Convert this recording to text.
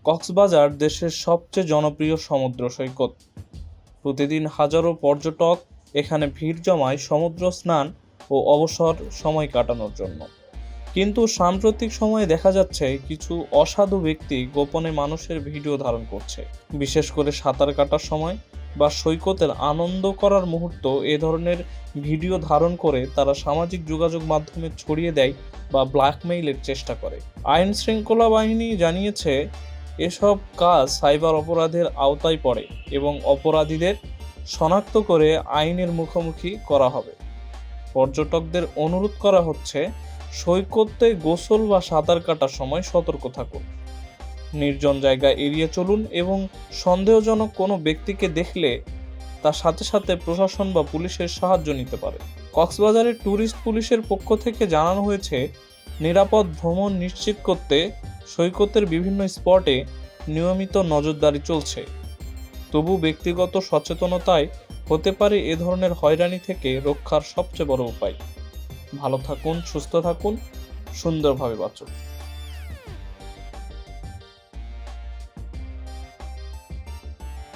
কক্সবাজার দেশের সবচেয়ে জনপ্রিয় সমুদ্র সৈকত। প্রতিদিন হাজারো পর্যটক এখানে ভিড় জমায় সমুদ্র স্নান ও অবসর সময় কাটানোর জন্য। কিন্তু সাম্প্রতিক সময়ে দেখা যাচ্ছে কিছু অসাধু ব্যক্তি গোপনে মানুষের ভিডিও ধারণ করছে, বিশেষ করে সাঁতার কাটার সময় বা সৈকতের আনন্দ করার মুহূর্ত। এ ধরনের ভিডিও ধারণ করে তারা সামাজিক যোগাযোগ মাধ্যমে ছড়িয়ে দেয় বা ব্ল্যাকমেইলের চেষ্টা করে। আইন শৃঙ্খলা বাহিনী জানিয়েছে এসব কাজ সাইবার অপরাধের আওতায় পড়ে এবং অপরাধীদের শনাক্ত করে আইনের মুখোমুখি করা হবে। পর্যটকদের অনুরোধ করা হচ্ছে সৈকতে গোসল বা সাঁতার কাটার সময় সতর্ক থাকুন, নির্জন জায়গা এড়িয়ে চলুন এবং সন্দেহজনক কোনো ব্যক্তিকে দেখলে তার সাথে সাথে প্রশাসন বা পুলিশের সাহায্য নিতে পারে। কক্সবাজারের ট্যুরিস্ট পুলিশের পক্ষ থেকে জানানো হয়েছে, নিরাপদ ভ্রমণ নিশ্চিত করতে সৈকতের বিভিন্ন স্পটে নিয়মিত নজরদারি চলছে। তবু ব্যক্তিগত সচেতনতায় হতে পারে এ ধরনের হয়রানি থেকে রক্ষার সবচেয়ে বড় উপায়। ভালো থাকুন, সুস্থ থাকুন, সুন্দরভাবে বাঁচুন।